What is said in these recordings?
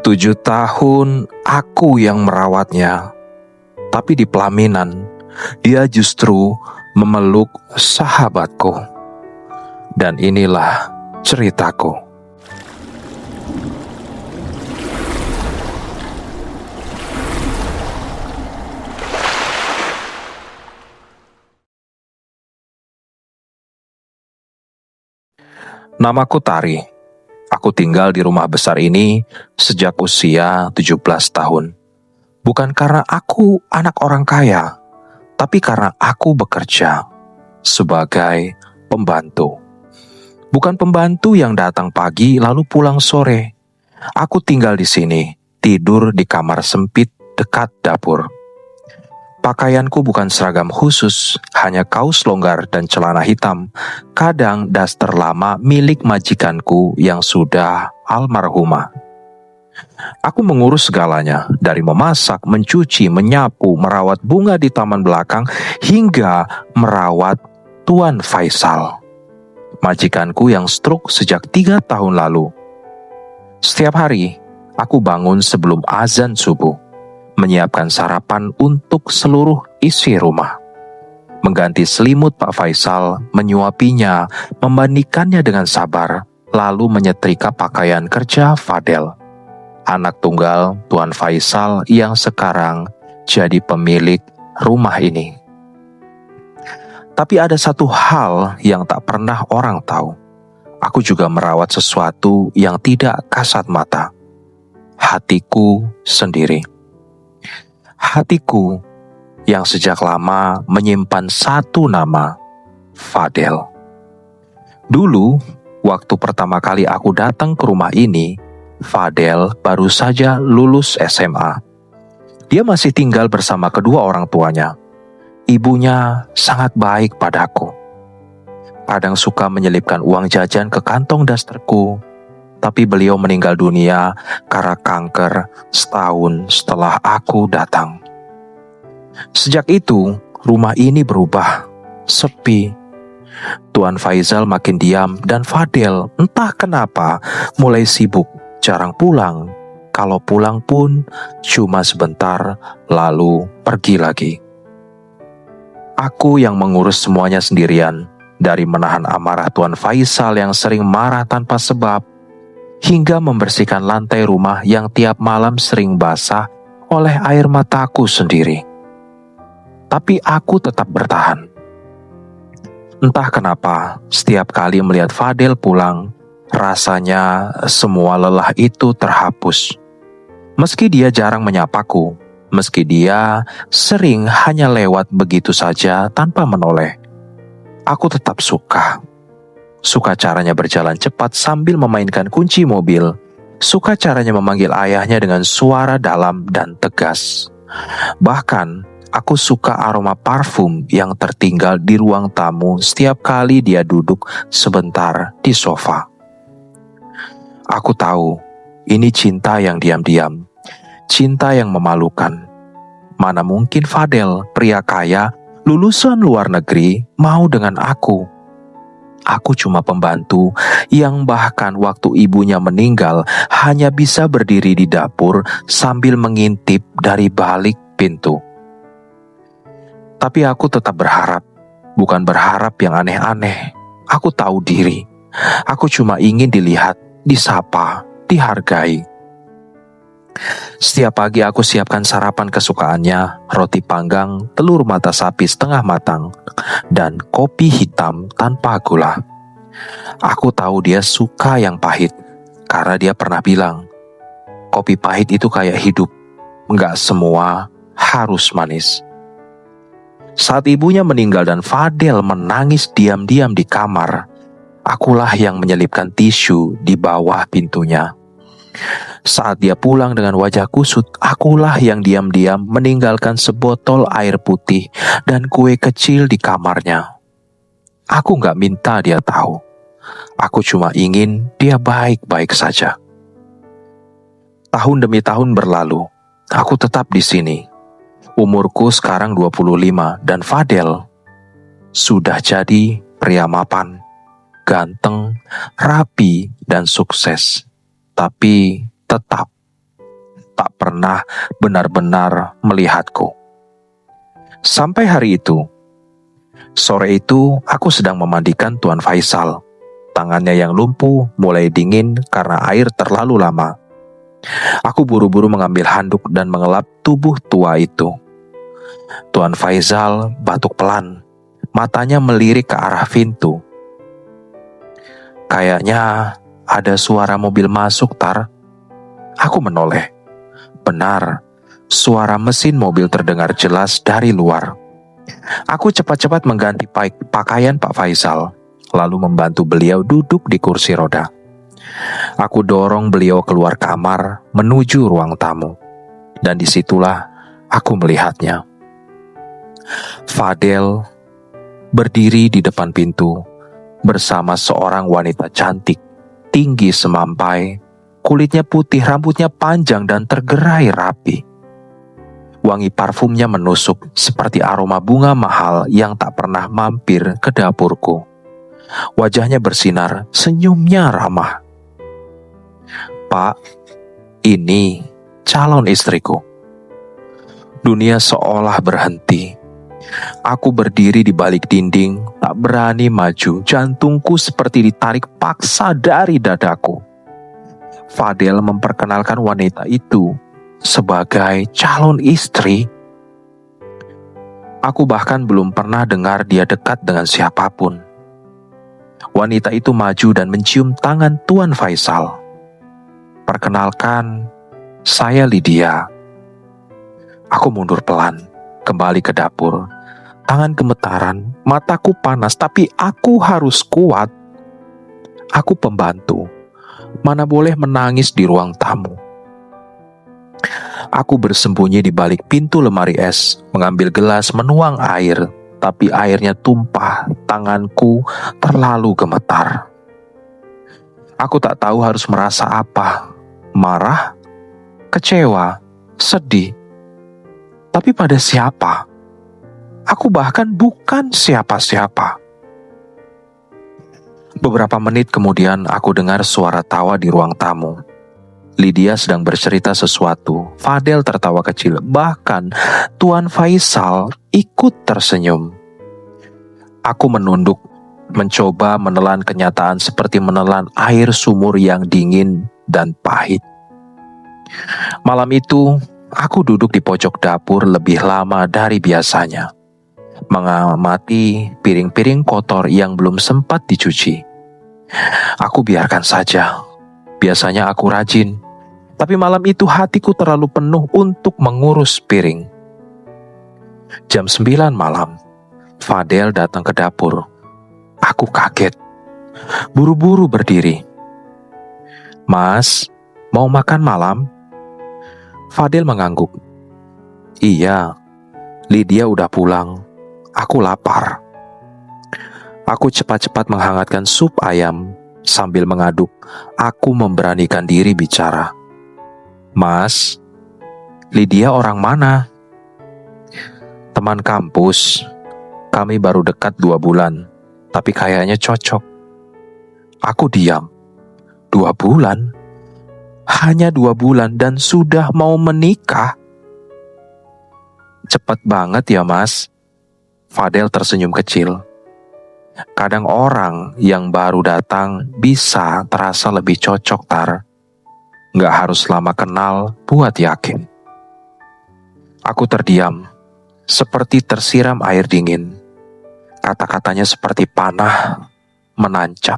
7 tahun aku yang merawatnya, tapi di pelaminan dia justru memeluk sahabatku. Dan inilah ceritaku. Namaku Tari. Aku tinggal di rumah besar ini sejak usia 17 tahun. Bukan karena aku anak orang kaya, tapi karena aku bekerja sebagai pembantu. Bukan pembantu yang datang pagi lalu pulang sore. Aku tinggal di sini, tidur di kamar sempit dekat dapur. Pakaianku bukan seragam khusus, hanya kaos longgar dan celana hitam. Kadang daster lama milik majikanku yang sudah almarhumah. Aku mengurus segalanya, dari memasak, mencuci, menyapu, merawat bunga di taman belakang, hingga merawat Tuan Faisal, majikanku yang stroke sejak 3 tahun lalu. Setiap hari, aku bangun sebelum azan subuh, menyiapkan sarapan untuk seluruh isi rumah. Mengganti selimut Pak Faisal, menyuapinya, memandikannya dengan sabar, lalu menyetrika pakaian kerja Fadel, anak tunggal Tuan Faisal yang sekarang jadi pemilik rumah ini. Tapi ada satu hal yang tak pernah orang tahu. Aku juga merawat sesuatu yang tidak kasat mata. Hatiku sendiri. Hatiku yang sejak lama menyimpan satu nama, Fadel. Dulu, waktu pertama kali aku datang ke rumah ini, Fadel baru saja lulus SMA. Dia masih tinggal bersama kedua orang tuanya. Ibunya sangat baik padaku. Kadang suka menyelipkan uang jajan ke kantong dasterku, tapi beliau meninggal dunia karena kanker setahun setelah aku datang. Sejak itu, rumah ini berubah, sepi. Tuan Faisal makin diam dan Fadel entah kenapa mulai sibuk, jarang pulang. Kalau pulang pun cuma sebentar, lalu pergi lagi. Aku yang mengurus semuanya sendirian, dari menahan amarah Tuan Faisal yang sering marah tanpa sebab, hingga membersihkan lantai rumah yang tiap malam sering basah oleh air mataku sendiri. Tapi aku tetap bertahan. Entah kenapa, setiap kali melihat Fadel pulang, rasanya semua lelah itu terhapus. Meski dia jarang menyapaku, meski dia sering hanya lewat begitu saja tanpa menoleh, aku tetap suka. Suka caranya berjalan cepat sambil memainkan kunci mobil. Suka caranya memanggil ayahnya dengan suara dalam dan tegas. Bahkan, aku suka aroma parfum yang tertinggal di ruang tamu setiap kali dia duduk sebentar di sofa. Aku tahu, ini cinta yang diam-diam. Cinta yang memalukan. Mana mungkin Fadel, pria kaya, lulusan luar negeri, mau dengan aku. Aku cuma pembantu yang bahkan waktu ibunya meninggal hanya bisa berdiri di dapur sambil mengintip dari balik pintu. Tapi aku tetap berharap, bukan berharap yang aneh-aneh. Aku tahu diri. Aku cuma ingin dilihat, disapa, dihargai. Setiap pagi aku siapkan sarapan kesukaannya, roti panggang, telur mata sapi setengah matang, dan kopi hitam tanpa gula. Aku tahu dia suka yang pahit, karena dia pernah bilang, kopi pahit itu kayak hidup, nggak semua harus manis. Saat ibunya meninggal dan Fadel menangis diam-diam di kamar, akulah yang menyelipkan tisu di bawah pintunya. Saat dia pulang dengan wajah kusut, akulah yang diam-diam meninggalkan sebotol air putih dan kue kecil di kamarnya. Aku gak minta dia tahu. Aku cuma ingin dia baik-baik saja. Tahun demi tahun berlalu, aku tetap di sini. Umurku sekarang 25 dan Fadel sudah jadi pria mapan, ganteng, rapi, dan sukses. Tapi tetap tak pernah benar-benar melihatku. Sampai hari itu, sore itu aku sedang memandikan Tuan Faisal. Tangannya yang lumpuh mulai dingin karena air terlalu lama. Aku buru-buru mengambil handuk dan mengelap tubuh tua itu. Tuan Faisal batuk pelan, matanya melirik ke arah pintu. Kayaknya ada suara mobil masuk, Tar. Aku menoleh. Benar, suara mesin mobil terdengar jelas dari luar. Aku cepat-cepat mengganti pakaian Pak Faisal, lalu membantu beliau duduk di kursi roda. Aku dorong beliau keluar kamar menuju ruang tamu. Dan disitulah aku melihatnya. Fadel berdiri di depan pintu bersama seorang wanita cantik, tinggi semampai, kulitnya putih, rambutnya panjang dan tergerai rapi. Wangi parfumnya menusuk seperti aroma bunga mahal yang tak pernah mampir ke dapurku. Wajahnya bersinar, senyumnya ramah. Pak, ini calon istriku. Dunia seolah berhenti. Aku berdiri di balik dinding, tak berani maju. Jantungku seperti ditarik paksa dari dadaku. Fadel memperkenalkan wanita itu sebagai calon istri. Aku bahkan belum pernah dengar dia dekat dengan siapapun. Wanita itu maju dan mencium tangan Tuan Faisal. Perkenalkan, saya Lydia. Aku mundur pelan, kembali ke dapur. Tangan gemetaran, mataku panas, tapi aku harus kuat. Aku pembantu, mana boleh menangis di ruang tamu. Aku bersembunyi di balik pintu lemari es, mengambil gelas menuang air, tapi airnya tumpah, tanganku terlalu gemetar. Aku tak tahu harus merasa apa, marah, kecewa, sedih. Tapi pada siapa? Aku bahkan bukan siapa-siapa. Beberapa menit kemudian aku dengar suara tawa di ruang tamu. Lydia sedang bercerita sesuatu. Fadel tertawa kecil. Bahkan Tuan Faisal ikut tersenyum. Aku menunduk, mencoba menelan kenyataan seperti menelan air sumur yang dingin dan pahit. Malam itu, aku duduk di pojok dapur lebih lama dari biasanya, mengamati piring-piring kotor yang belum sempat dicuci. Aku biarkan saja. Biasanya aku rajin, tapi malam itu hatiku terlalu penuh untuk mengurus piring. Jam 9 malam, Fadel datang ke dapur. Aku kaget. Buru-buru berdiri. Mas, mau makan malam? Fadel mengangguk. Iya, Lydia udah pulang. Aku lapar. Aku cepat-cepat menghangatkan sup ayam. Sambil mengaduk, aku memberanikan diri bicara. Mas, Lydia orang mana? Teman kampus. Kami baru dekat 2 bulan, tapi kayaknya cocok. Aku diam. 2 bulan? Hanya 2 bulan dan sudah mau menikah? Cepet banget ya, Mas. Fadel tersenyum kecil. Kadang orang yang baru datang bisa terasa lebih cocok, Tar. Nggak harus lama kenal buat yakin. Aku terdiam, seperti tersiram air dingin. Kata-katanya seperti panah menancap.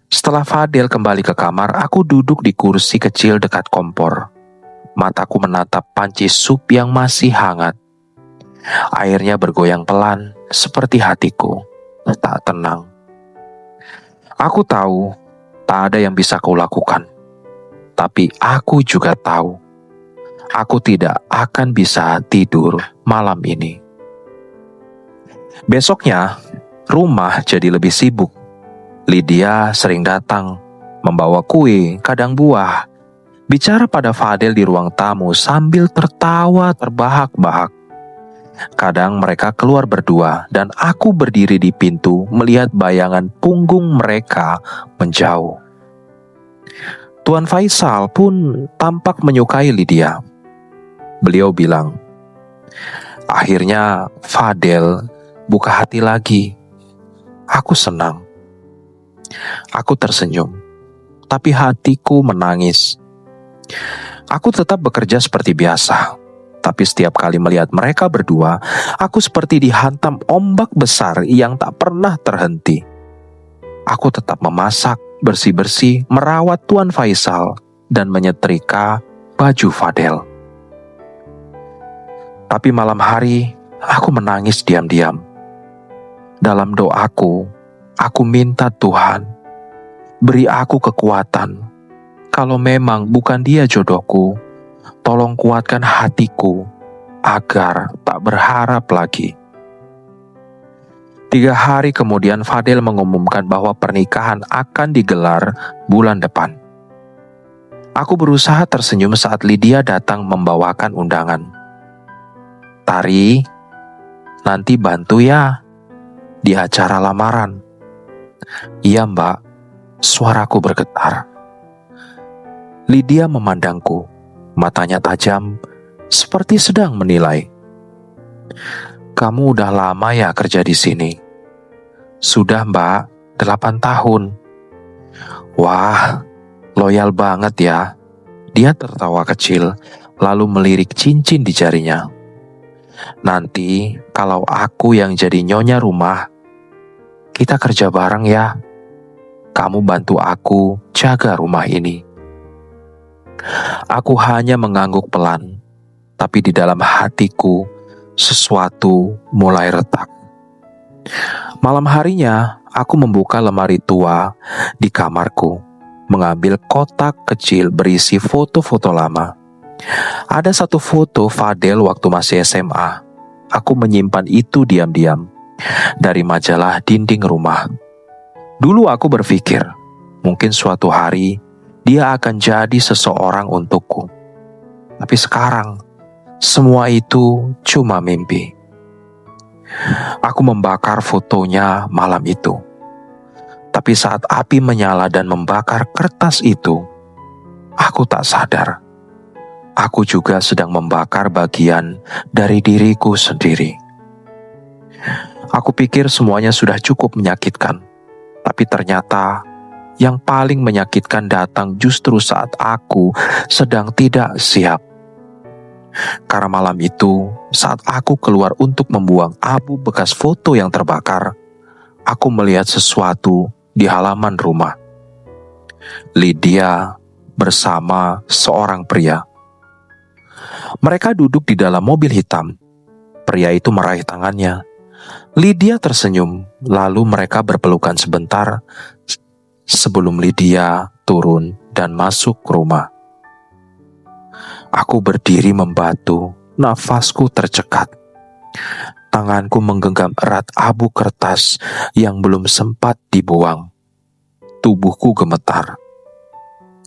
Setelah Fadel kembali ke kamar, aku duduk di kursi kecil dekat kompor. Mataku menatap panci sup yang masih hangat. Airnya bergoyang pelan, seperti hatiku tak tenang. Aku tahu tak ada yang bisa kulakukan. Tapi aku juga tahu aku tidak akan bisa tidur malam ini. Besoknya, rumah jadi lebih sibuk. Lydia sering datang, membawa kue, kadang buah, bicara pada Fadel di ruang tamu sambil tertawa terbahak-bahak. Kadang mereka keluar berdua dan aku berdiri di pintu melihat bayangan punggung mereka menjauh. Tuan Faisal pun tampak menyukai Lydia. Beliau bilang, "Akhirnya Fadel buka hati lagi. Aku senang." Aku tersenyum, tapi hatiku menangis. Aku tetap bekerja seperti biasa, tapi setiap kali melihat mereka berdua, aku seperti dihantam ombak besar yang tak pernah terhenti. Aku tetap memasak, bersih-bersih, merawat Tuan Faisal, dan menyetrika baju Fadel. Tapi malam hari, aku menangis diam-diam. Dalam doaku, aku minta Tuhan, beri aku kekuatan. Kalau memang bukan dia jodohku, tolong kuatkan hatiku agar tak berharap lagi. 3 hari kemudian Fadel mengumumkan bahwa pernikahan akan digelar bulan depan. Aku berusaha tersenyum saat Lydia datang membawakan undangan. "Tari, nanti bantu ya di acara lamaran." "Iya Mbak," suaraku bergetar. Lydia memandangku, matanya tajam, seperti sedang menilai. "Kamu udah lama ya kerja di sini?" "Sudah Mbak, 8 tahun. "Wah, loyal banget ya." Dia tertawa kecil, lalu melirik cincin di jarinya. "Nanti kalau aku yang jadi nyonya rumah, kita kerja bareng ya. Kamu bantu aku jaga rumah ini." Aku hanya mengangguk pelan, tapi di dalam hatiku sesuatu mulai retak. Malam harinya, aku membuka lemari tua di kamarku, mengambil kotak kecil berisi foto-foto lama. Ada satu foto Fadel waktu masih SMA. Aku menyimpan itu diam-diam dari majalah dinding rumah. Dulu aku berpikir, mungkin suatu hari dia akan jadi seseorang untukku. Tapi sekarang, semua itu cuma mimpi. Aku membakar fotonya malam itu. Tapi saat api menyala dan membakar kertas itu, aku tak sadar. Aku juga sedang membakar bagian dari diriku sendiri. Aku pikir semuanya sudah cukup menyakitkan. Tapi ternyata yang paling menyakitkan datang justru saat aku sedang tidak siap. Karena malam itu, saat aku keluar untuk membuang abu bekas foto yang terbakar, aku melihat sesuatu di halaman rumah. Lydia bersama seorang pria. Mereka duduk di dalam mobil hitam. Pria itu meraih tangannya. Lydia tersenyum, lalu mereka berpelukan sebentar sebelum Lydia turun dan masuk rumah. Aku berdiri membatu, nafasku tercekat. Tanganku menggenggam erat abu kertas yang belum sempat dibuang. Tubuhku gemetar,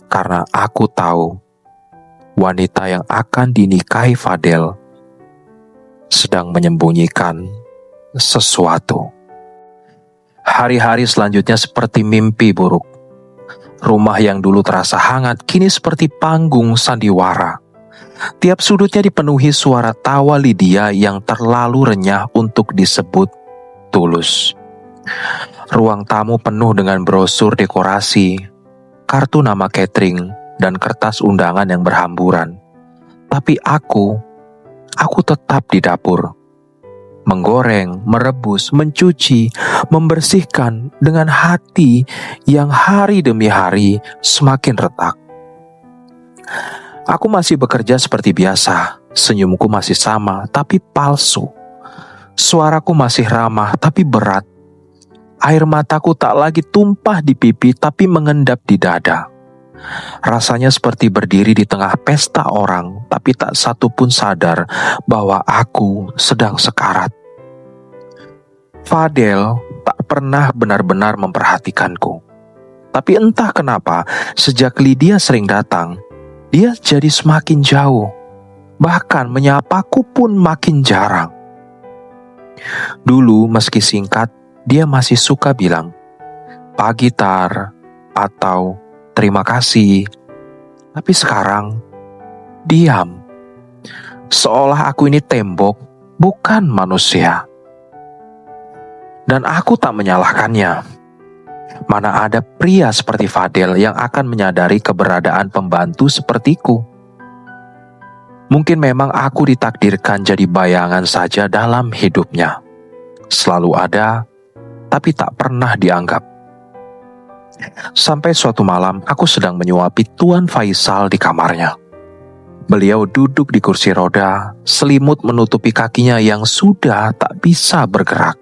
karena aku tahu wanita yang akan dinikahi Fadel sedang menyembunyikan sesuatu. Hari-hari selanjutnya seperti mimpi buruk. Rumah yang dulu terasa hangat kini seperti panggung sandiwara. Tiap sudutnya dipenuhi suara tawa Lydia yang terlalu renyah untuk disebut tulus. Ruang tamu penuh dengan brosur dekorasi, kartu nama catering, dan kertas undangan yang berhamburan. Tapi aku tetap di dapur. Menggoreng, merebus, mencuci, membersihkan dengan hati yang hari demi hari semakin retak. Aku masih bekerja seperti biasa, senyumku masih sama tapi palsu. Suaraku masih ramah tapi berat. Air mataku tak lagi tumpah di pipi tapi mengendap di dada. Rasanya seperti berdiri di tengah pesta orang, tapi tak satu pun sadar bahwa aku sedang sekarat. Fadel tak pernah benar-benar memperhatikanku. Tapi entah kenapa, sejak Lydia sering datang, dia jadi semakin jauh. Bahkan menyapaku pun makin jarang. Dulu meski singkat, dia masih suka bilang, "Pagi Tar," atau "Terima kasih." Tapi sekarang, diam. Seolah aku ini tembok, bukan manusia. Dan aku tak menyalahkannya. Mana ada pria seperti Fadel yang akan menyadari keberadaan pembantu sepertiku. Mungkin memang aku ditakdirkan jadi bayangan saja dalam hidupnya. Selalu ada, tapi tak pernah dianggap. Sampai suatu malam aku sedang menyuapi Tuan Faisal di kamarnya. Beliau duduk di kursi roda, selimut menutupi kakinya yang sudah tak bisa bergerak.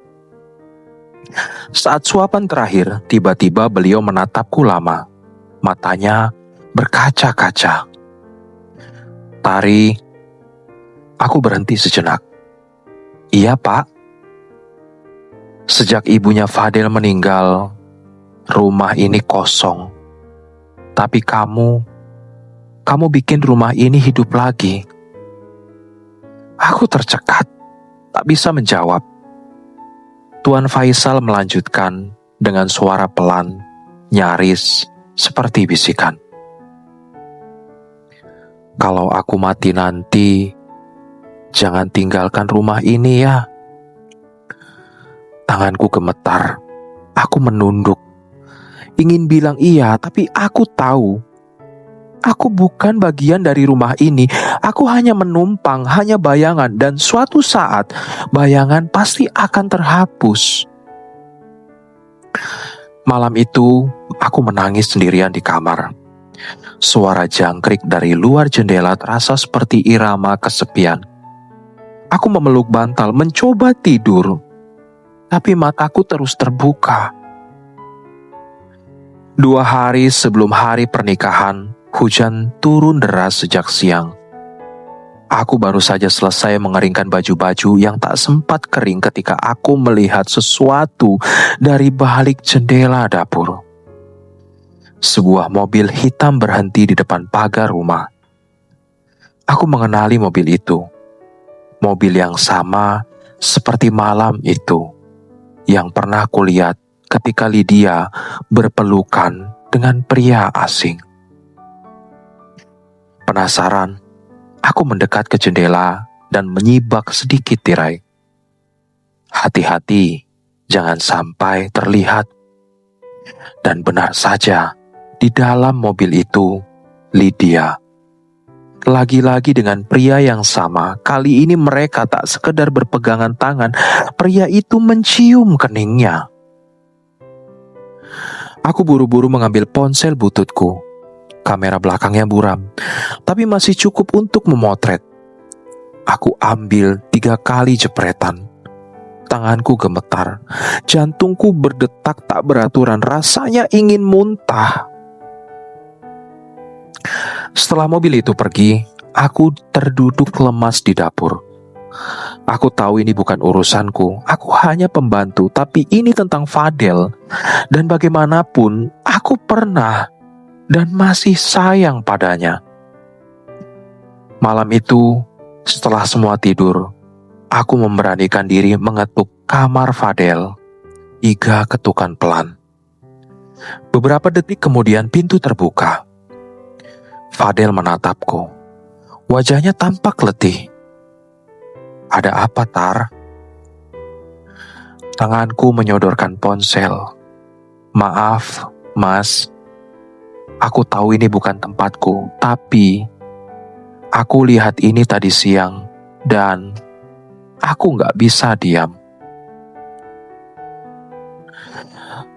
Saat suapan terakhir, tiba-tiba beliau menatapku lama. Matanya berkaca-kaca. "Tari," aku berhenti sejenak. "Iya, Pak." "Sejak ibunya Fadel meninggal, rumah ini kosong. Tapi kamu bikin rumah ini hidup lagi." Aku tercekat, tak bisa menjawab. Tuan Faisal melanjutkan dengan suara pelan, nyaris seperti bisikan. "Kalau aku mati nanti, jangan tinggalkan rumah ini ya." Tanganku gemetar. Aku menunduk. Ingin bilang iya, tapi aku tahu aku bukan bagian dari rumah ini. Aku hanya menumpang, hanya bayangan, dan suatu saat bayangan pasti akan terhapus. Malam itu, aku menangis sendirian di kamar. Suara jangkrik dari luar jendela terasa seperti irama kesepian. Aku memeluk bantal, mencoba tidur, tapi mataku terus terbuka. 2 hari sebelum hari pernikahan, hujan turun deras sejak siang. Aku baru saja selesai mengeringkan baju-baju yang tak sempat kering ketika aku melihat sesuatu dari balik jendela dapur. Sebuah mobil hitam berhenti di depan pagar rumah. Aku mengenali mobil itu. Mobil yang sama seperti malam itu yang pernah kulihat ketika Lydia berpelukan dengan pria asing. Penasaran, aku mendekat ke jendela dan menyibak sedikit tirai. Hati-hati, jangan sampai terlihat. Dan benar saja, di dalam mobil itu, Lydia. Lagi-lagi dengan pria yang sama, kali ini mereka tak sekedar berpegangan tangan, pria itu mencium keningnya. Aku buru-buru mengambil ponsel bututku. Kamera belakangnya buram, tapi masih cukup untuk memotret. Aku ambil 3 kali jepretan. Tanganku gemetar, jantungku berdetak tak beraturan, rasanya ingin muntah. Setelah mobil itu pergi, aku terduduk lemas di dapur. Aku tahu ini bukan urusanku, aku hanya pembantu, tapi ini tentang Fadel. Dan bagaimanapun, aku pernah dan masih sayang padanya. Malam itu, setelah semua tidur, aku memberanikan diri mengetuk kamar Fadel. 3 ketukan pelan. Beberapa detik kemudian pintu terbuka. Fadel menatapku. Wajahnya tampak letih. "Ada apa, Tar?" Tanganku menyodorkan ponsel. "Maaf, Mas. Aku tahu ini bukan tempatku, tapi aku lihat ini tadi siang dan aku gak bisa diam."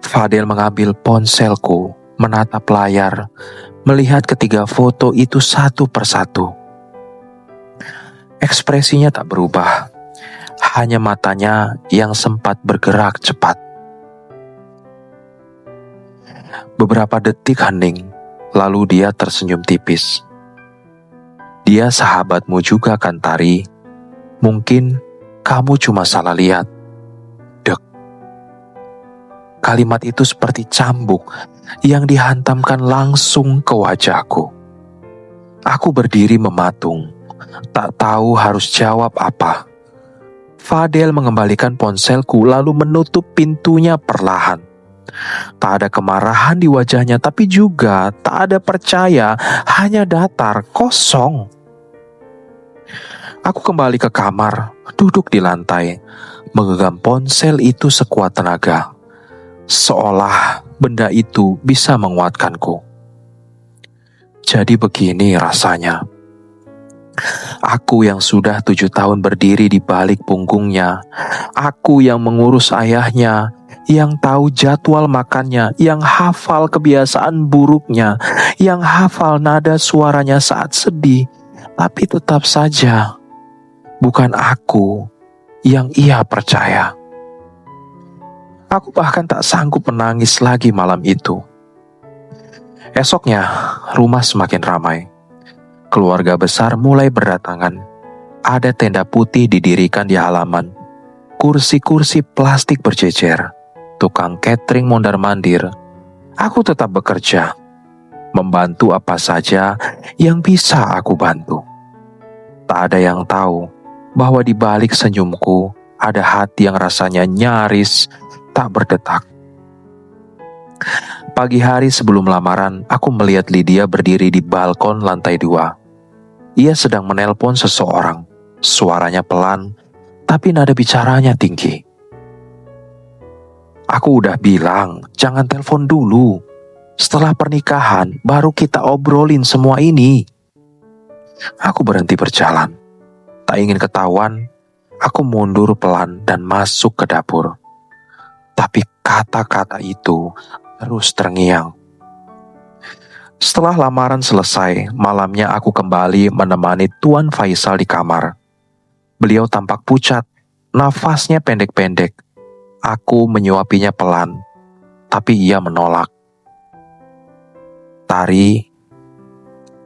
Fadel mengambil ponselku, menatap layar, melihat ketiga foto itu satu persatu. Ekspresinya tak berubah, hanya matanya yang sempat bergerak cepat. Beberapa detik hening, lalu dia tersenyum tipis. "Dia sahabatmu juga kan, Tari? Mungkin kamu cuma salah lihat." Dek. Kalimat itu seperti cambuk yang dihantamkan langsung ke wajahku. Aku berdiri mematung, tak tahu harus jawab apa. Fadel mengembalikan ponselku lalu menutup pintunya perlahan. Tak ada kemarahan di wajahnya, tapi juga tak ada percaya, hanya datar, kosong. Aku kembali ke kamar, duduk di lantai, menggenggam ponsel itu sekuat tenaga, seolah benda itu bisa menguatkanku. Jadi begini rasanya. Aku yang sudah 7 tahun berdiri di balik punggungnya, aku yang mengurus ayahnya, yang tahu jadwal makannya, yang hafal kebiasaan buruknya, yang hafal nada suaranya saat sedih, tapi tetap saja bukan aku yang ia percaya. Aku bahkan tak sanggup menangis lagi malam itu. Esoknya, rumah semakin ramai. Keluarga besar mulai berdatangan. Ada tenda putih didirikan di halaman. Kursi-kursi plastik berjejer. Tukang catering mondar-mandir. Aku tetap bekerja, membantu apa saja yang bisa aku bantu. Tak ada yang tahu bahwa di balik senyumku ada hati yang rasanya nyaris tak berdetak. Pagi hari sebelum lamaran, aku melihat Lydia berdiri di balkon lantai 2. Ia sedang menelpon seseorang. Suaranya pelan, tapi nada bicaranya tinggi. Aku udah bilang, jangan telepon dulu. Setelah pernikahan, baru kita obrolin semua ini. Aku berhenti berjalan. Tak ingin ketahuan, aku mundur pelan dan masuk ke dapur. Tapi kata-kata itu terus terngiang. Setelah lamaran selesai, malamnya aku kembali menemani Tuan Faisal di kamar. Beliau tampak pucat, nafasnya pendek-pendek. Aku menyuapinya pelan, tapi ia menolak. Tari,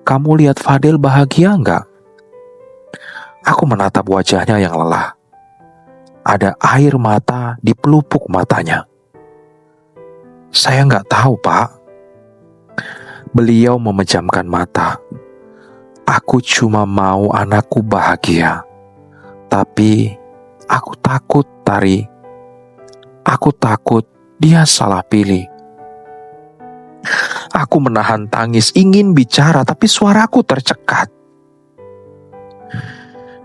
kamu lihat Fadel bahagia enggak? Aku menatap wajahnya yang lelah. Ada air mata di pelupuk matanya. Saya nggak tahu, Pak. Beliau memejamkan mata. Aku cuma mau anakku bahagia. Tapi aku takut, Tari. Aku takut dia salah pilih. Aku menahan tangis, ingin bicara, tapi suaraku tercekat.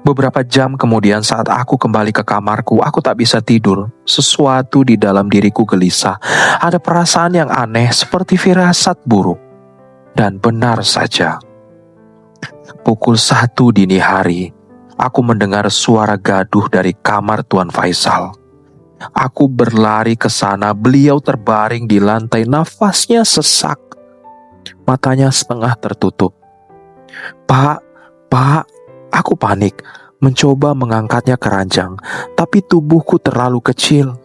Beberapa jam kemudian saat aku kembali ke kamarku, aku tak bisa tidur. Sesuatu di dalam diriku gelisah. Ada perasaan yang aneh seperti firasat buruk. Dan benar saja. Pukul 1 dini hari, aku mendengar suara gaduh dari kamar Tuan Faisal. Aku berlari ke sana, beliau terbaring di lantai, nafasnya sesak. Matanya setengah tertutup. Pak, aku panik, mencoba mengangkatnya ke ranjang, tapi tubuhku terlalu kecil.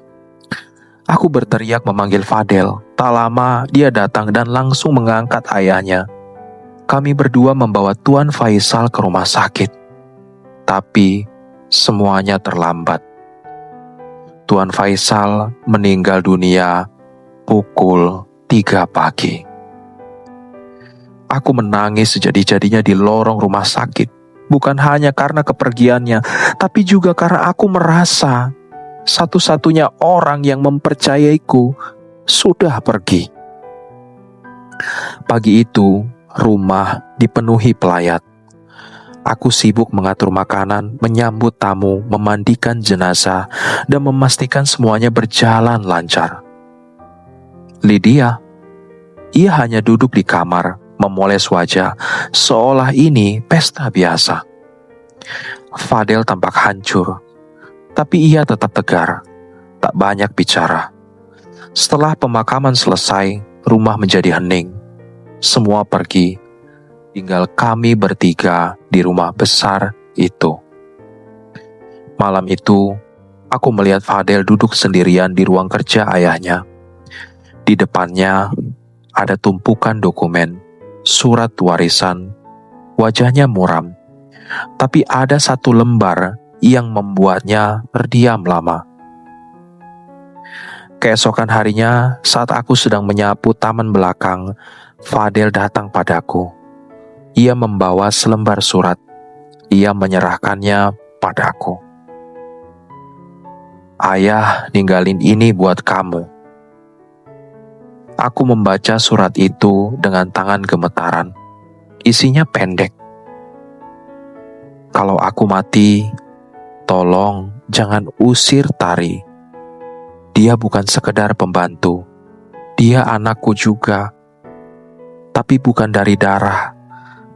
Aku berteriak memanggil Fadel. Tak lama dia datang dan langsung mengangkat ayahnya. Kami berdua membawa Tuan Faisal ke rumah sakit. Tapi semuanya terlambat. Tuan Faisal meninggal dunia pukul 3 pagi. Aku menangis sejadi-jadinya di lorong rumah sakit. Bukan hanya karena kepergiannya, tapi juga karena aku merasa satu-satunya orang yang mempercayaiku sudah pergi. Pagi itu, rumah dipenuhi pelayat. Aku sibuk mengatur makanan, menyambut tamu, memandikan jenazah, dan memastikan semuanya berjalan lancar. Lydia, ia hanya duduk di kamar, memoles wajah, seolah ini pesta biasa. Fadel tampak hancur, tapi ia tetap tegar, tak banyak bicara. Setelah pemakaman selesai, rumah menjadi hening. Semua pergi, tinggal kami bertiga di rumah besar itu. Malam itu, aku melihat Fadel duduk sendirian di ruang kerja ayahnya. Di depannya ada tumpukan dokumen, surat warisan. Wajahnya muram, tapi ada satu lembar yang membuatnya terdiam lama. Keesokan harinya, saat aku sedang menyapu taman belakang, Fadel datang padaku. Ia membawa selembar surat. Ia menyerahkannya padaku. Ayah ninggalin ini buat kamu. Aku membaca surat itu dengan tangan gemetaran. Isinya pendek. Kalau aku mati, tolong jangan usir Tari. Dia bukan sekedar pembantu. Dia anakku juga. Tapi bukan dari darah,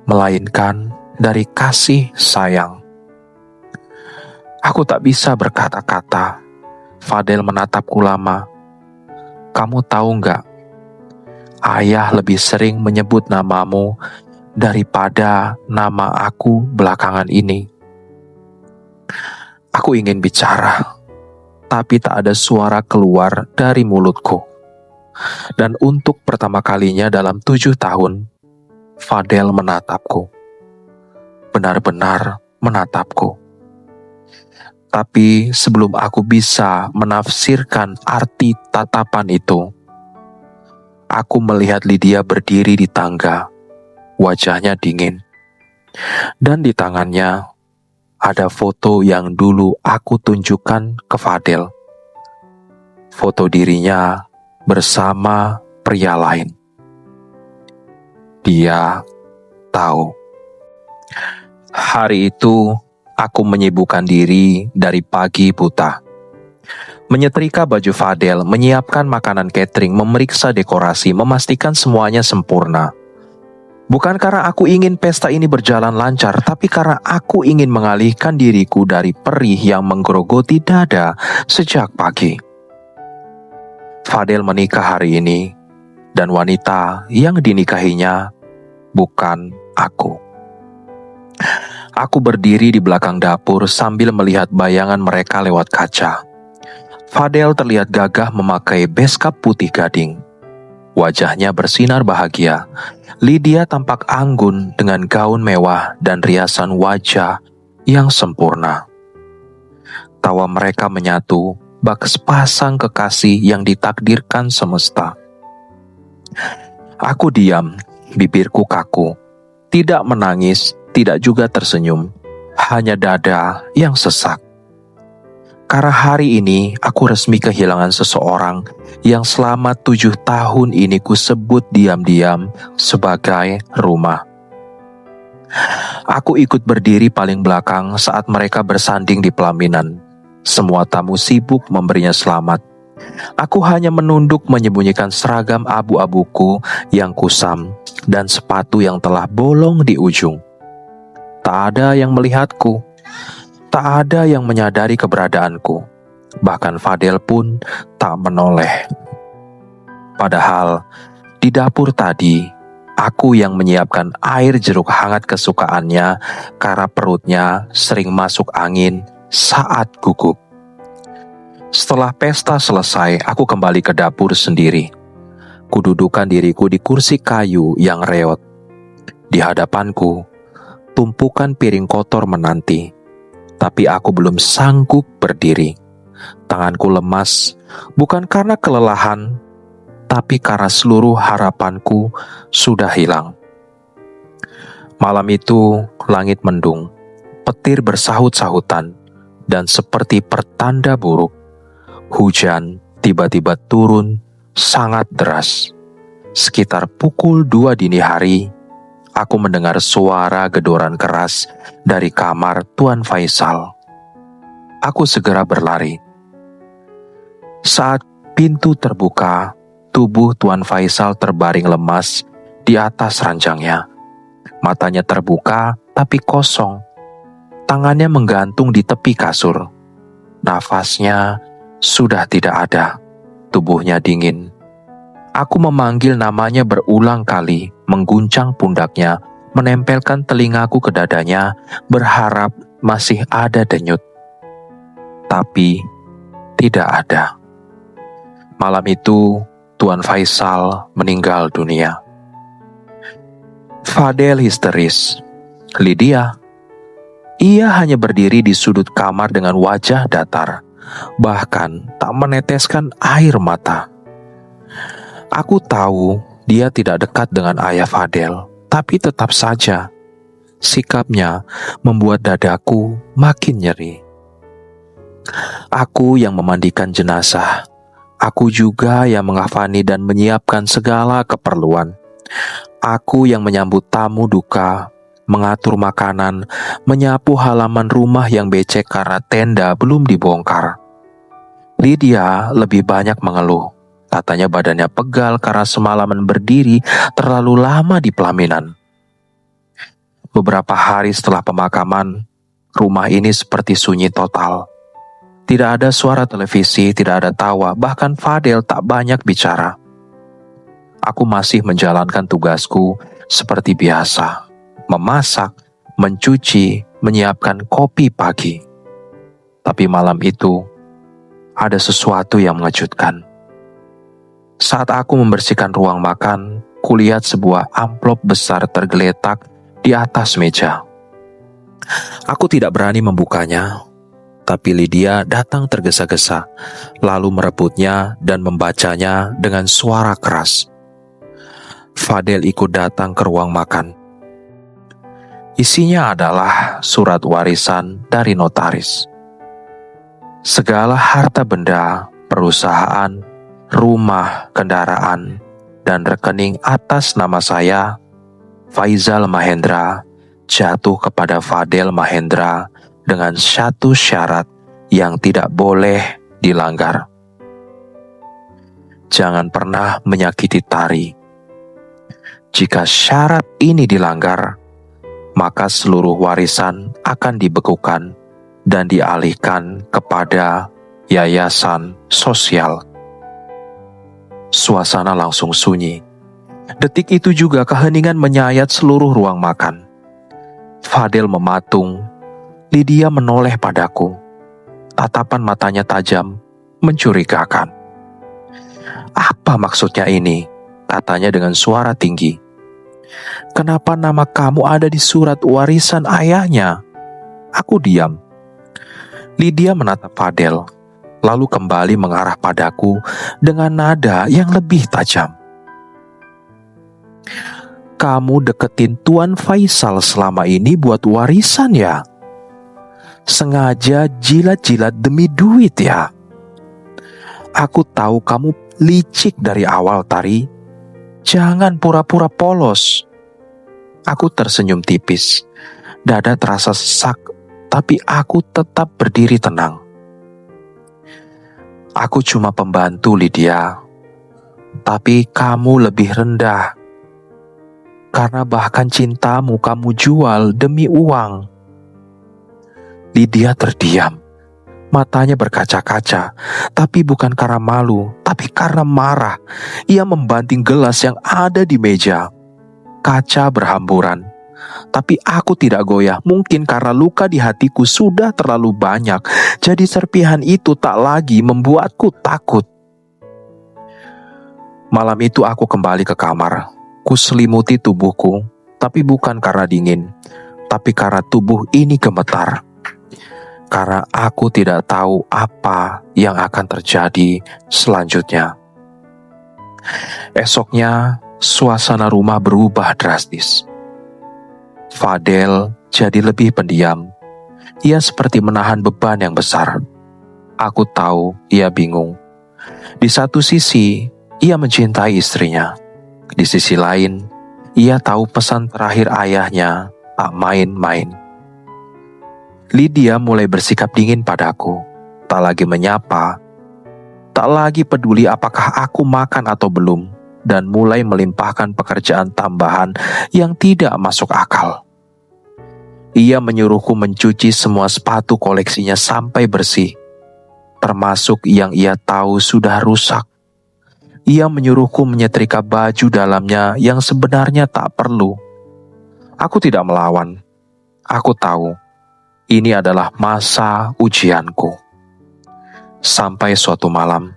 melainkan dari kasih sayang. Aku tak bisa berkata-kata. Fadel menatapku lama. Kamu tahu nggak? Ayah lebih sering menyebut namamu daripada nama aku belakangan ini. Aku ingin bicara, tapi tak ada suara keluar dari mulutku. Dan untuk pertama kalinya dalam 7 tahun, Fadel menatapku. Benar-benar menatapku. Tapi sebelum aku bisa menafsirkan arti tatapan itu, aku melihat Lydia berdiri di tangga. Wajahnya dingin. Dan di tangannya ada foto yang dulu aku tunjukkan ke Fadel. Foto dirinya bersama pria lain. Dia tahu. Hari itu aku menyibukkan diri dari pagi buta. Menyetrika baju Fadel, menyiapkan makanan catering, memeriksa dekorasi, memastikan semuanya sempurna. Bukan karena aku ingin pesta ini berjalan lancar, tapi karena aku ingin mengalihkan diriku dari perih yang menggerogoti dada sejak pagi. Fadel menikah hari ini, dan wanita yang dinikahinya bukan aku. Aku berdiri di belakang dapur sambil melihat bayangan mereka lewat kaca. Fadel terlihat gagah memakai beskap putih gading. Wajahnya bersinar bahagia. Lydia tampak anggun dengan gaun mewah dan riasan wajah yang sempurna. Tawa mereka menyatu, bak sepasang kekasih yang ditakdirkan semesta. Aku diam, bibirku kaku. Tidak menangis, tidak juga tersenyum. Hanya dada yang sesak. Karena hari ini aku resmi kehilangan seseorang yang selama 7 tahun ini ku sebut diam-diam sebagai rumah. Aku ikut berdiri paling belakang saat mereka bersanding di pelaminan. Semua tamu sibuk memberinya selamat. Aku hanya menunduk menyembunyikan seragam abu-abuku yang kusam dan sepatu yang telah bolong di ujung. Tak ada yang melihatku. Tak ada yang menyadari keberadaanku. Bahkan Fadel pun tak menoleh. Padahal di dapur tadi, aku yang menyiapkan air jeruk hangat kesukaannya karena perutnya sering masuk angin saat gugup. Setelah pesta selesai, aku kembali ke dapur sendiri. Kududukan diriku di kursi kayu yang reot. Di hadapanku, tumpukan piring kotor menanti. Tapi aku belum sanggup berdiri. Tanganku lemas, bukan karena kelelahan, tapi karena seluruh harapanku sudah hilang. Malam itu, langit mendung, petir bersahut-sahutan, dan seperti pertanda buruk, hujan tiba-tiba turun sangat deras. Sekitar pukul 2 dini hari, aku mendengar suara gedoran keras dari kamar Tuan Faisal. Aku segera berlari. Saat pintu terbuka, tubuh Tuan Faisal terbaring lemas di atas ranjangnya. Matanya terbuka tapi kosong. Tangannya menggantung di tepi kasur. Nafasnya sudah tidak ada. Tubuhnya dingin. Aku memanggil namanya berulang kali, mengguncang pundaknya, menempelkan telingaku ke dadanya, berharap masih ada denyut. Tapi tidak ada. Malam itu, Tuan Faisal meninggal dunia. Fadel histeris. Lydia, ia hanya berdiri di sudut kamar dengan wajah datar, bahkan tak meneteskan air mata. Aku tahu dia tidak dekat dengan ayah Fadel, tapi tetap saja sikapnya membuat dadaku makin nyeri. Aku yang memandikan jenazah, Aku juga yang mengafani dan menyiapkan segala keperluan. Aku yang menyambut tamu duka, mengatur makanan, menyapu halaman rumah yang becek karena tenda belum dibongkar. Lydia lebih banyak mengeluh. Katanya badannya pegal karena semalaman berdiri terlalu lama di pelaminan. Beberapa hari setelah pemakaman, rumah ini seperti sunyi total. Tidak ada suara televisi, tidak ada tawa, bahkan Fadel tak banyak bicara. Aku masih menjalankan tugasku seperti biasa, memasak, mencuci, menyiapkan kopi pagi. Tapi malam itu, ada sesuatu yang mengejutkan. Saat aku membersihkan ruang makan, kulihat sebuah amplop besar tergeletak di atas meja. Aku tidak berani membukanya, tapi Lydia datang tergesa-gesa, lalu merebutnya dan membacanya dengan suara keras. Fadel ikut datang ke ruang makan. Isinya adalah surat warisan dari notaris. Segala harta benda, perusahaan, rumah, kendaraan, dan rekening atas nama saya, Faizal Mahendra, jatuh kepada Fadel Mahendra dengan satu syarat yang tidak boleh dilanggar. Jangan pernah menyakiti Tari. Jika syarat ini dilanggar, maka seluruh warisan akan dibekukan dan dialihkan kepada yayasan sosial. Suasana langsung sunyi. Detik itu juga keheningan menyayat seluruh ruang makan. Fadel mematung. Lydia menoleh padaku. Tatapan matanya tajam, mencurigakan. "Apa maksudnya ini?" katanya dengan suara tinggi. "Kenapa nama kamu ada di surat warisan ayahnya?" Aku diam. Lydia menatap Fadel, lalu kembali mengarah padaku dengan nada yang lebih tajam. "Kamu deketin Tuan Faisal selama ini buat warisan ya? Sengaja jilat-jilat demi duit ya? Aku tahu kamu licik dari awal, Tari. Jangan pura-pura polos." Aku tersenyum tipis. Dada terasa sesak, tapi aku tetap berdiri tenang. "Aku cuma pembantu, Lydia. Tapi kamu lebih rendah. Karena bahkan cintamu kamu jual demi uang." Lydia terdiam. Matanya berkaca-kaca, tapi bukan karena malu, tapi karena marah. Ia membanting gelas yang ada di meja. Kaca berhamburan. Tapi aku tidak goyah, mungkin karena luka di hatiku sudah terlalu banyak. Jadi serpihan itu tak lagi membuatku takut. Malam itu aku kembali ke kamar. Kuselimuti tubuhku, tapi bukan karena dingin, tapi karena tubuh ini gemetar. Karena aku tidak tahu apa yang akan terjadi selanjutnya. Esoknya, suasana rumah berubah drastis. Fadel jadi lebih pendiam. Ia seperti menahan beban yang besar. Aku tahu ia bingung. Di satu sisi, ia mencintai istrinya. Di sisi lain, ia tahu pesan terakhir ayahnya tak main-main. Lydia mulai bersikap dingin padaku, tak lagi menyapa, tak lagi peduli apakah aku makan atau belum, dan mulai melimpahkan pekerjaan tambahan yang tidak masuk akal. Ia menyuruhku mencuci semua sepatu koleksinya sampai bersih, termasuk yang ia tahu sudah rusak. Ia menyuruhku menyetrika baju dalamnya yang sebenarnya tak perlu. Aku tidak melawan. Aku tahu ini adalah masa ujianku. Sampai suatu malam,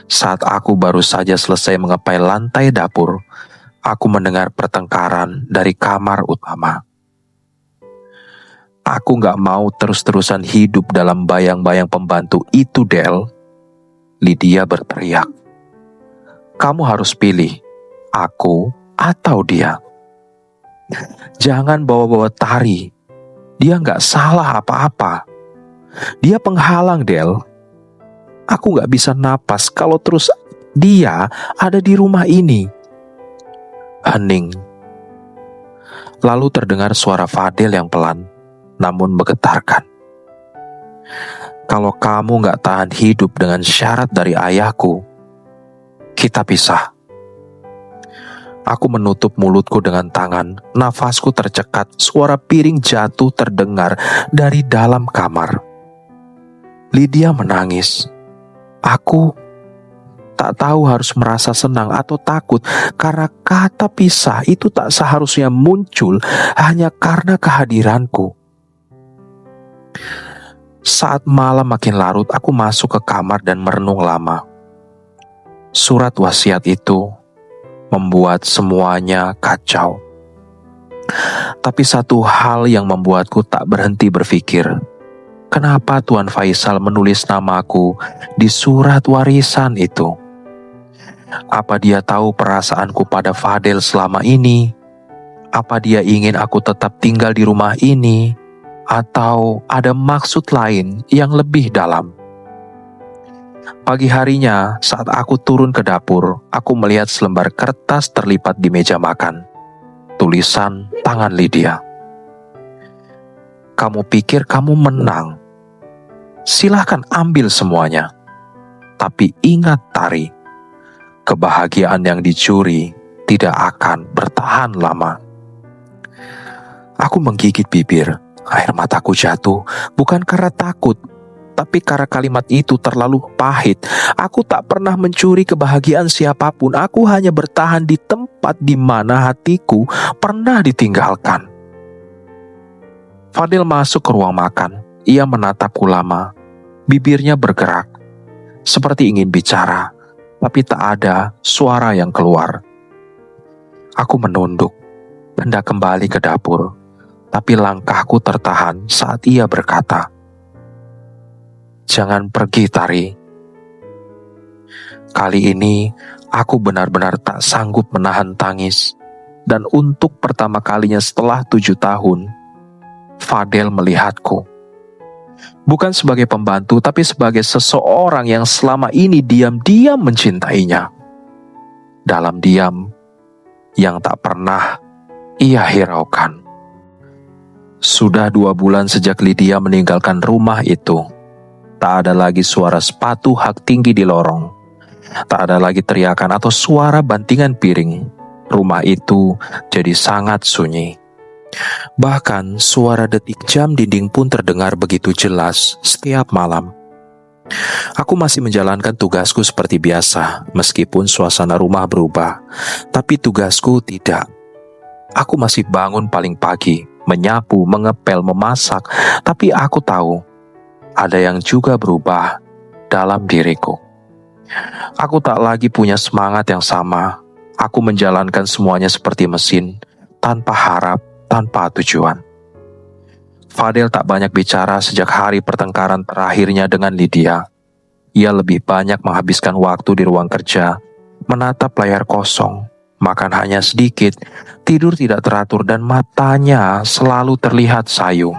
saat aku baru saja selesai mengepel lantai dapur, aku mendengar pertengkaran dari kamar utama. "Aku gak mau terus-terusan hidup dalam bayang-bayang pembantu itu, Del," Lydia berteriak. "Kamu harus pilih, aku atau dia. Jangan bawa-bawa Tari. Dia gak salah apa-apa. Dia penghalang, Del." Aku gak bisa napas kalau terus dia ada di rumah ini. Hening. Lalu terdengar suara Fadel yang pelan, namun menggetarkan. Kalau kamu gak tahan hidup dengan syarat dari ayahku, kita pisah. Aku menutup mulutku dengan tangan, nafasku tercekat, suara piring jatuh terdengar dari dalam kamar. Lydia menangis. Aku tak tahu harus merasa senang atau takut karena kata pisah itu tak seharusnya muncul hanya karena kehadiranku. Saat malam makin larut, aku masuk ke kamar dan merenung lama. Surat wasiat itu membuat semuanya kacau. Tapi satu hal yang membuatku tak berhenti berpikir, kenapa Tuan Faisal menulis namaku di surat warisan itu? Apa dia tahu perasaanku pada Fadel selama ini? Apa dia ingin aku tetap tinggal di rumah ini? Atau ada maksud lain yang lebih dalam? Pagi harinya, saat aku turun ke dapur, aku melihat selembar kertas terlipat di meja makan. Tulisan tangan Lydia. Kamu pikir kamu menang? Silahkan ambil semuanya. Tapi ingat Tari, kebahagiaan yang dicuri tidak akan bertahan lama. Aku menggigit bibir. Air mataku jatuh, bukan karena takut, tapi karena kalimat itu terlalu pahit. Aku tak pernah mencuri kebahagiaan siapapun. Aku hanya bertahan di tempat di mana hatiku pernah ditinggalkan. Fadel masuk ke ruang makan. Ia menatapku lama. Bibirnya bergerak, seperti ingin bicara, tapi tak ada suara yang keluar. Aku menunduk, hendak kembali ke dapur. Tapi langkahku tertahan saat ia berkata, "Jangan pergi, Tari." Kali ini, aku benar-benar tak sanggup menahan tangis. Dan untuk pertama kalinya setelah 7 tahun, Fadel melihatku. Bukan sebagai pembantu, tapi sebagai seseorang yang selama ini diam-diam mencintainya. Dalam diam, yang tak pernah ia hiraukan. Sudah 2 bulan sejak Lydia meninggalkan rumah itu. Tak ada lagi suara sepatu hak tinggi di lorong. Tak ada lagi teriakan atau suara bantingan piring. Rumah itu jadi sangat sunyi. Bahkan suara detik jam dinding pun terdengar begitu jelas setiap malam. Aku masih menjalankan tugasku seperti biasa, meskipun suasana rumah berubah. Tapi tugasku tidak. Aku masih bangun paling pagi, menyapu, mengepel, memasak, tapi aku tahu ada yang juga berubah dalam diriku. Aku tak lagi punya semangat yang sama. Aku menjalankan semuanya seperti mesin, tanpa harap, tanpa tujuan. Fadel tak banyak bicara sejak hari pertengkaran terakhirnya dengan Lydia. Ia lebih banyak menghabiskan waktu di ruang kerja, menatap layar kosong, makan hanya sedikit, tidur tidak teratur dan matanya selalu terlihat sayu.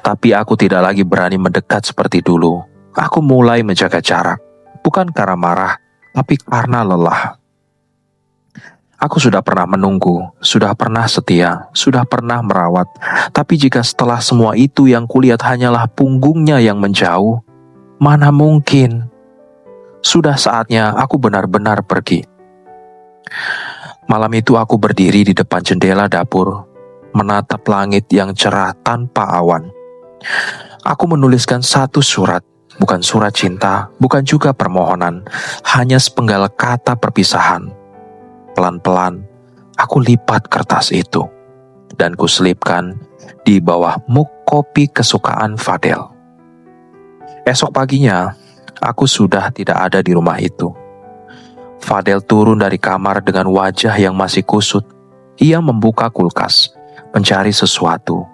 Tapi aku tidak lagi berani mendekat seperti dulu. Aku mulai menjaga jarak, bukan karena marah, tapi karena lelah. Aku sudah pernah menunggu, sudah pernah setia, sudah pernah merawat. Tapi jika setelah semua itu yang kulihat hanyalah punggungnya yang menjauh, mana mungkin? Sudah saatnya aku benar-benar pergi. Malam itu aku berdiri di depan jendela dapur, menatap langit yang cerah tanpa awan. Aku menuliskan satu surat, bukan surat cinta, bukan juga permohonan, hanya sepenggal kata perpisahan. Pelan-pelan, aku lipat kertas itu, dan kuselipkan di bawah mug kopi kesukaan Fadel. Esok paginya, aku sudah tidak ada di rumah itu. Fadel turun dari kamar dengan wajah yang masih kusut. Ia membuka kulkas, mencari sesuatu,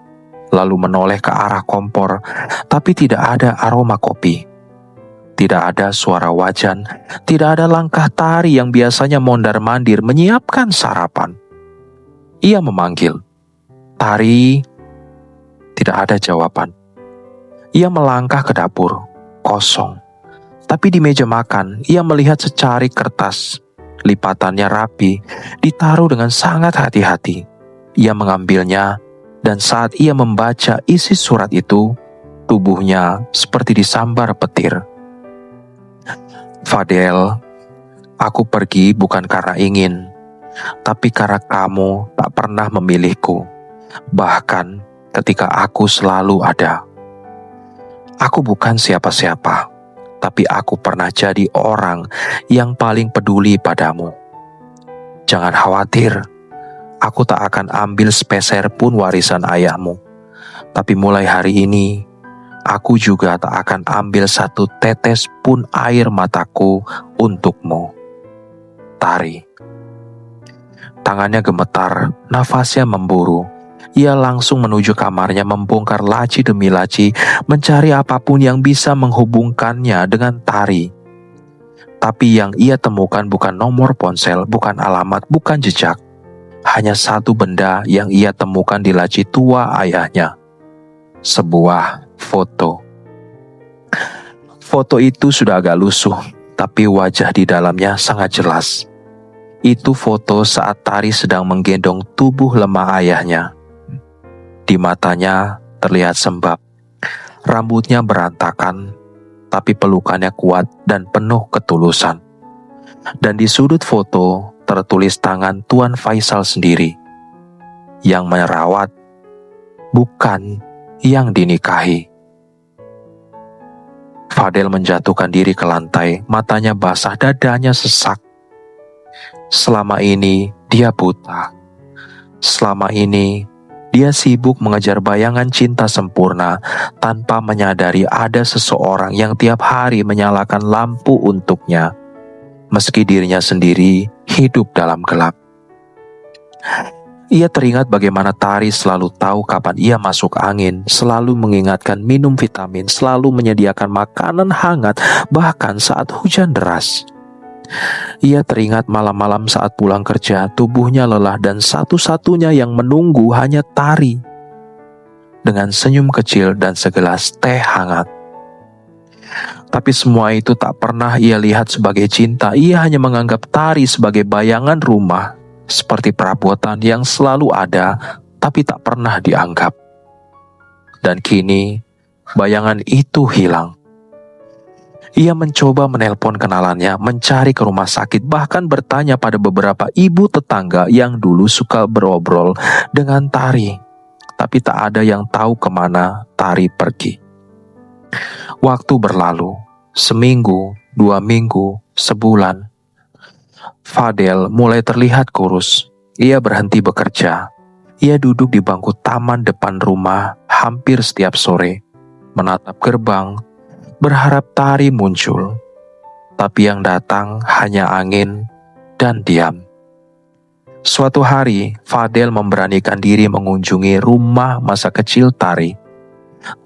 lalu menoleh ke arah kompor, tapi tidak ada aroma kopi. Tidak ada suara wajan, tidak ada langkah Tari yang biasanya mondar-mandir menyiapkan sarapan. Ia memanggil, "Tari." Tidak ada jawaban. Ia melangkah ke dapur, kosong. Tapi di meja makan, ia melihat secari kertas. Lipatannya rapi, ditaruh dengan sangat hati-hati. Ia mengambilnya, dan saat ia membaca isi surat itu, tubuhnya seperti disambar petir. Fadel, aku pergi bukan karena ingin, tapi karena kamu tak pernah memilihku. Bahkan ketika aku selalu ada. Aku bukan siapa-siapa, tapi aku pernah jadi orang yang paling peduli padamu. Jangan khawatir, aku tak akan ambil sepeser pun warisan ayahmu. Tapi mulai hari ini, aku juga tak akan ambil satu tetes pun air mataku untukmu. Tari. Tangannya gemetar, nafasnya memburu. Ia langsung menuju kamarnya, membongkar laci demi laci, mencari apapun yang bisa menghubungkannya dengan Tari. Tapi yang ia temukan bukan nomor ponsel, bukan alamat, bukan jejak. Hanya satu benda yang ia temukan di laci tua ayahnya. Sebuah foto. Foto itu sudah agak lusuh, tapi wajah di dalamnya sangat jelas. Itu foto saat Tari sedang menggendong tubuh lemah ayahnya. Di matanya terlihat sembab. Rambutnya berantakan, tapi pelukannya kuat dan penuh ketulusan. Dan di sudut foto tertulis tangan Tuan Faisal sendiri, yang merawat, bukan yang dinikahi. Fadel menjatuhkan diri ke lantai, matanya basah, dadanya sesak. Selama ini dia buta. Selama ini dia sibuk mengejar bayangan cinta sempurna tanpa menyadari ada seseorang yang tiap hari menyalakan lampu untuknya, meski dirinya sendiri hidup dalam gelap. Ia teringat bagaimana Tari selalu tahu kapan ia masuk angin, selalu mengingatkan minum vitamin, selalu menyediakan makanan hangat, bahkan saat hujan deras. Ia teringat malam-malam saat pulang kerja, tubuhnya lelah dan satu-satunya yang menunggu hanya Tari. Dengan senyum kecil dan segelas teh hangat. Tapi semua itu tak pernah ia lihat sebagai cinta. Ia hanya menganggap Tari sebagai bayangan rumah, seperti perabotan yang selalu ada, tapi tak pernah dianggap. Dan kini, bayangan itu hilang. Ia mencoba menelpon kenalannya, mencari ke rumah sakit, bahkan bertanya pada beberapa ibu tetangga yang dulu suka berobrol dengan Tari. Tapi tak ada yang tahu kemana Tari pergi. Waktu berlalu, seminggu, 2 minggu, sebulan. Fadel mulai terlihat kurus. Ia berhenti bekerja. Ia duduk di bangku taman depan rumah hampir setiap sore, menatap gerbang, berharap Tari muncul. Tapi yang datang hanya angin dan diam. Suatu hari, Fadel memberanikan diri mengunjungi rumah masa kecil Tari.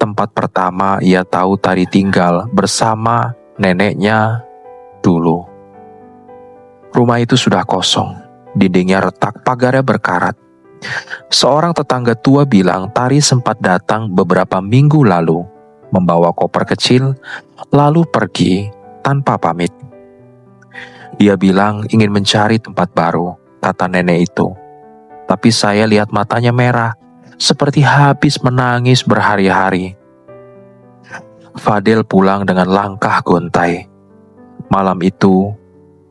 Tempat pertama ia tahu Tari tinggal bersama neneknya dulu. Rumah itu sudah kosong, dindingnya retak, pagarnya berkarat. Seorang tetangga tua bilang Tari sempat datang beberapa minggu lalu, membawa koper kecil, lalu pergi tanpa pamit. Dia bilang ingin mencari tempat baru, kata nenek itu. Tapi saya lihat matanya merah, seperti habis menangis berhari-hari. Fadel pulang dengan langkah gontai. Malam itu,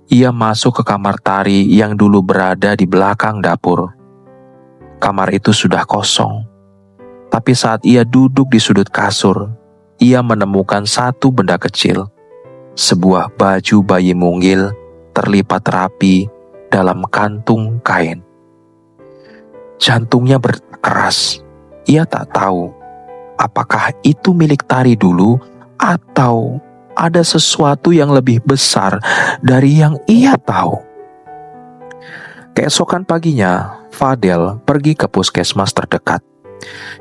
ia masuk ke kamar Tari yang dulu berada di belakang dapur. Kamar itu sudah kosong. Tapi saat ia duduk di sudut kasur, ia menemukan satu benda kecil. Sebuah baju bayi mungil terlipat rapi dalam kantung kain. Jantungnya berdetak keras. Ia tak tahu apakah itu milik Tari dulu atau ada sesuatu yang lebih besar dari yang ia tahu. Keesokan paginya, Fadel pergi ke puskesmas terdekat.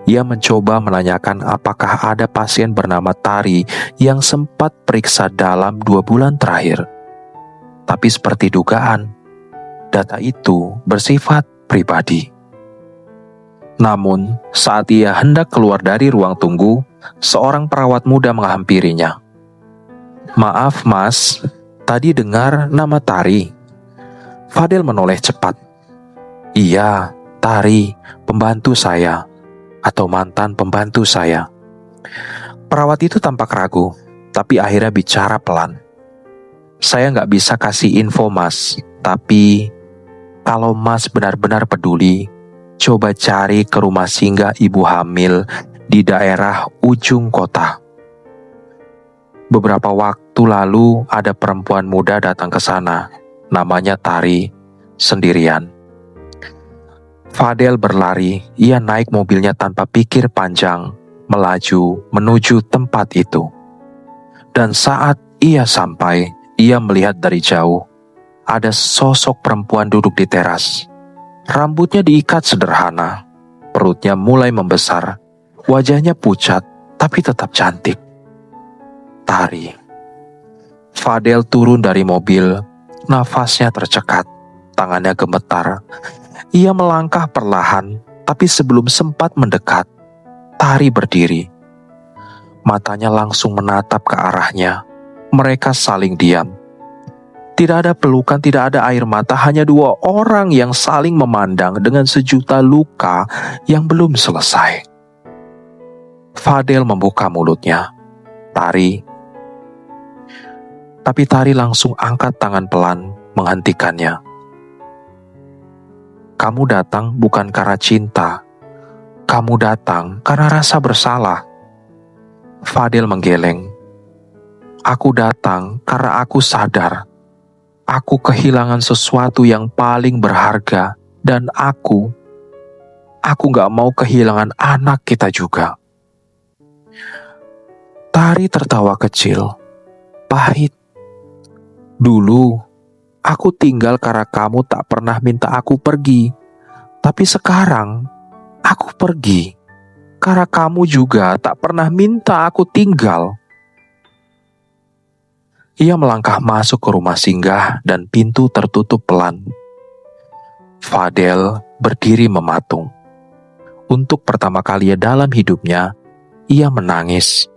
Ia mencoba menanyakan apakah ada pasien bernama Tari yang sempat periksa dalam 2 bulan terakhir. Tapi seperti dugaan, data itu bersifat pribadi. Namun, saat ia hendak keluar dari ruang tunggu, seorang perawat muda menghampirinya. Maaf mas, tadi dengar nama Tari. Fadel menoleh cepat. Iya, Tari, pembantu saya, atau mantan pembantu saya. Perawat itu tampak ragu, tapi akhirnya bicara pelan. Saya nggak bisa kasih info mas, tapi kalau mas benar-benar peduli, coba cari ke rumah singgah ibu hamil di daerah ujung kota. Beberapa waktu lalu ada perempuan muda datang ke sana, namanya Tari, sendirian. Fadel berlari, ia naik mobilnya tanpa pikir panjang, melaju menuju tempat itu. Dan saat ia sampai, ia melihat dari jauh, ada sosok perempuan duduk di teras. Rambutnya diikat sederhana, perutnya mulai membesar, wajahnya pucat tapi tetap cantik. Tari. Fadel turun dari mobil, nafasnya tercekat, tangannya gemetar. Ia melangkah perlahan, tapi sebelum sempat mendekat, Tari berdiri. Matanya langsung menatap ke arahnya. Mereka saling diam. Tidak ada pelukan, tidak ada air mata, hanya dua orang yang saling memandang dengan sejuta luka yang belum selesai. Fadel membuka mulutnya. Tari. Tapi Tari langsung angkat tangan pelan menghentikannya. Kamu datang bukan karena cinta. Kamu datang karena rasa bersalah. Fadel menggeleng. Aku datang karena aku sadar. Aku kehilangan sesuatu yang paling berharga. Dan aku gak mau kehilangan anak kita juga. Tari tertawa kecil. Pahit. Dulu, aku tinggal karena kamu tak pernah minta aku pergi. Tapi sekarang, aku pergi karena kamu juga tak pernah minta aku tinggal. Ia melangkah masuk ke rumah singgah dan pintu tertutup pelan. Fadel berdiri mematung. Untuk pertama kalinya dalam hidupnya, ia menangis.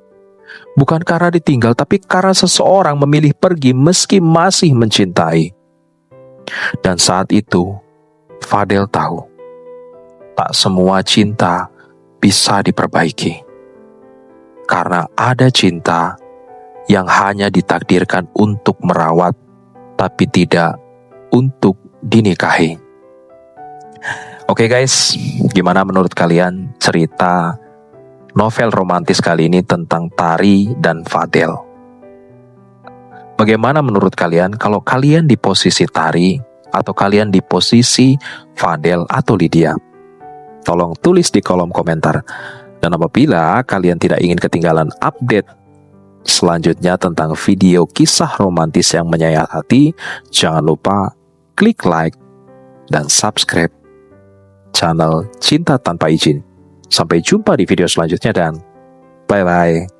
Bukan karena ditinggal, tapi karena seseorang memilih pergi meski masih mencintai. Dan saat itu, Fadel tahu, tak semua cinta bisa diperbaiki. Karena ada cinta yang hanya ditakdirkan untuk merawat, tapi tidak untuk dinikahi. Oke guys, gimana menurut kalian cerita novel romantis kali ini tentang Tari dan Fadel? Bagaimana menurut kalian kalau kalian di posisi Tari atau kalian di posisi Fadel atau Lydia? Tolong tulis di kolom komentar. Dan apabila kalian tidak ingin ketinggalan update selanjutnya tentang video kisah romantis yang menyayat hati, jangan lupa klik like dan subscribe channel Cinta Tanpa Izin. Sampai jumpa di video selanjutnya dan bye-bye.